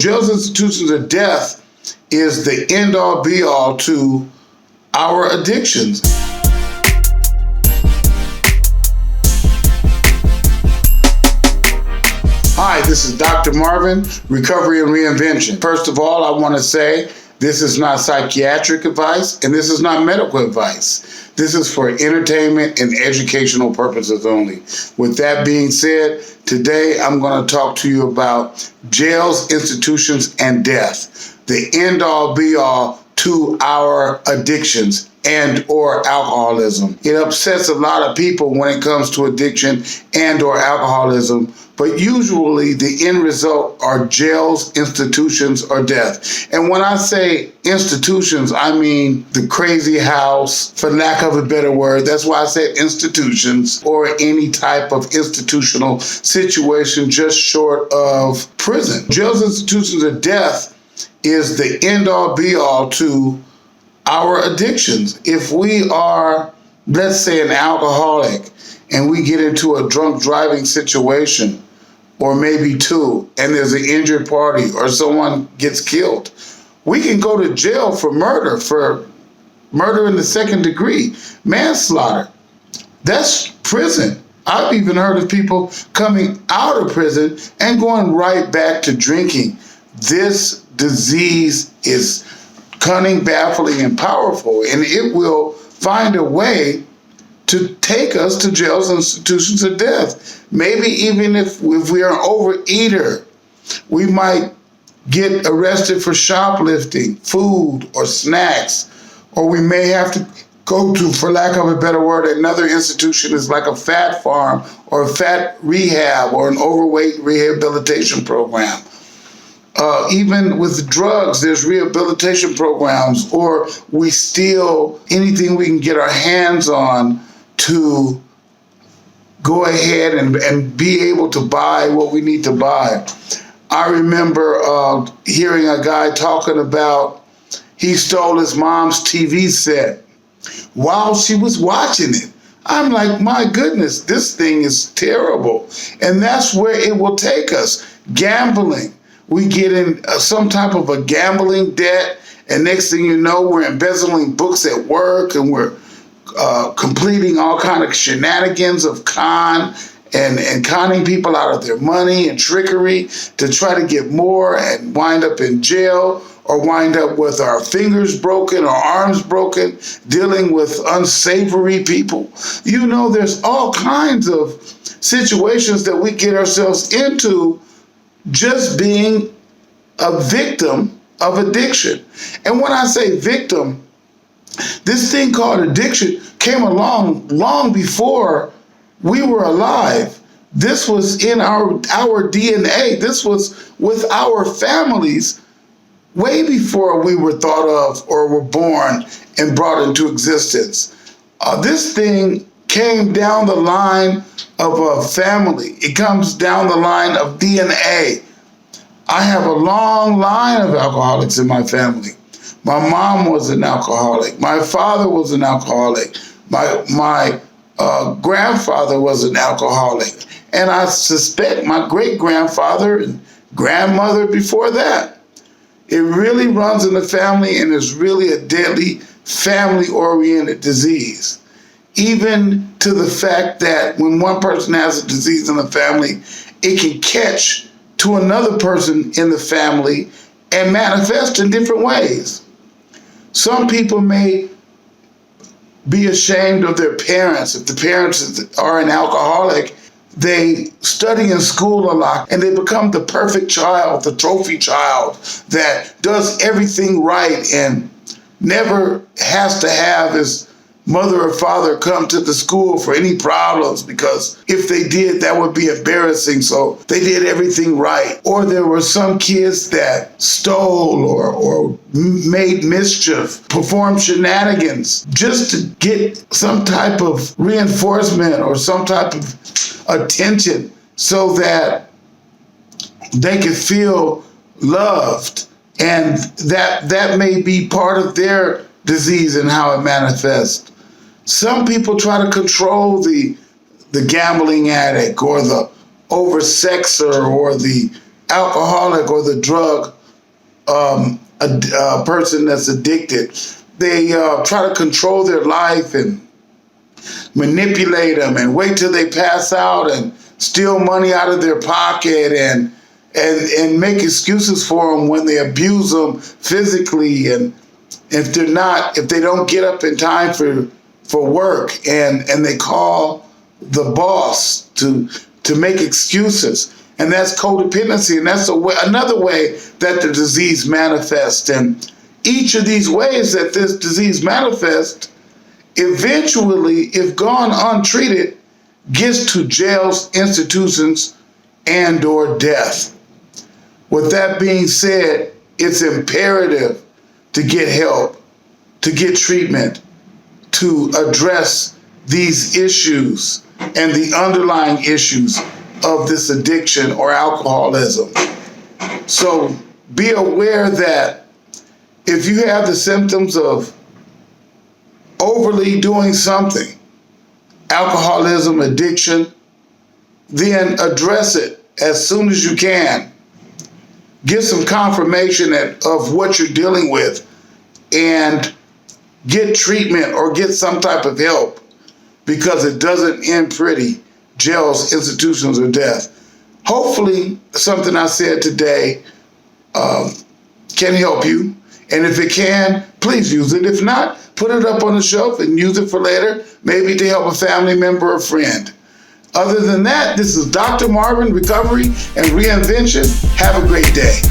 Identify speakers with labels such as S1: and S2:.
S1: Jail's institutions of death is the end-all be-all to our addictions. Hi, this is Dr. Marvin, Recovery and Reinvention. First of all, I want to say this is not psychiatric advice and this is not medical advice. This is for entertainment and educational purposes only. With that being said, today I'm going to talk to you about jails, institutions, and death. The end-all be-all to our addictions and or alcoholism. It upsets a lot of people when it comes to addiction and or alcoholism, but usually the end result are jails, institutions, or death. And when I say institutions, I mean the crazy house, for lack of a better word. That's why I said institutions, or any type of institutional situation just short of prison. Jails, institutions, or death is the end-all be-all to our addictions. If we are, let's say, an alcoholic and we get into a drunk driving situation, or maybe two, and there's an injured party or someone gets killed, we can go to jail for murder in the second degree, manslaughter. That's prison. I've even heard of people coming out of prison and going right back to drinking. This disease is cunning, baffling, and powerful, and it will find a way to take us to jails and institutions of death. Maybe even if we are an overeater, we might get arrested for shoplifting food or snacks, or we may have to go to, for lack of a better word, another institution is like a fat farm or a fat rehab or an overweight rehabilitation program. Even with drugs, there's rehabilitation programs, or we steal anything we can get our hands on to go ahead and be able to buy what we need to buy. I remember hearing a guy talking about he stole his mom's TV set while she was watching it. I'm like, my goodness, this thing is terrible. And that's where it will take us. Gambling. We get in some type of a gambling debt, and next thing you know, we're embezzling books at work, and we're completing all kind of shenanigans of con and conning people out of their money and trickery to try to get more and wind up in jail, or wind up with our fingers broken or arms broken, dealing with unsavory people. You know, there's all kinds of situations that we get ourselves into just being a victim of addiction. And when I say victim, this thing called addiction came along long before we were alive. This was in our DNA. This was with our families way before we were thought of or were born and brought into existence. This thing came down the line of a family. It comes down the line of DNA. I have a long line of alcoholics in my family. My mom was an alcoholic. My father was an alcoholic. My grandfather was an alcoholic. And I suspect my great-grandfather and grandmother before that. It really runs in the family and is really a deadly family-oriented disease. Even to the fact that when one person has a disease in the family, it can catch to another person in the family and manifest in different ways. Some people may be ashamed of their parents. If the parents are an alcoholic, they study in school a lot and they become the perfect child, the trophy child that does everything right and never has to have his mother or father come to the school for any problems, because if they did, that would be embarrassing, so they did everything right. Or there were some kids that stole or made mischief, performed shenanigans just to get some type of reinforcement or some type of attention so that they could feel loved. And that may be part of their disease and how it manifests. Some people try to control the gambling addict or the oversexer or the alcoholic or the drug a person that's addicted. They try to control their life and manipulate them and wait till they pass out and steal money out of their pocket and make excuses for them when they abuse them physically, and if they don't get up in time for work, and they call the boss to make excuses. And that's codependency, and that's another way that the disease manifests. And each of these ways that this disease manifests, eventually, if gone untreated, gets to jails, institutions, and or death. With that being said, it's imperative to get help, to get treatment, to address these issues and the underlying issues of this addiction or alcoholism. So be aware that if you have the symptoms of overly doing something, alcoholism, addiction, then address it as soon as you can. Get some confirmation of what you're dealing with and get treatment or get some type of help, because it doesn't end pretty. Jails, institutions, or death. Hopefully, something I said today can help you. And if it can, please use it. If not, put it up on the shelf and use it for later, maybe to help a family member or friend. Other than that, this is Dr. Marvin, Recovery and Reinvention. Have a great day.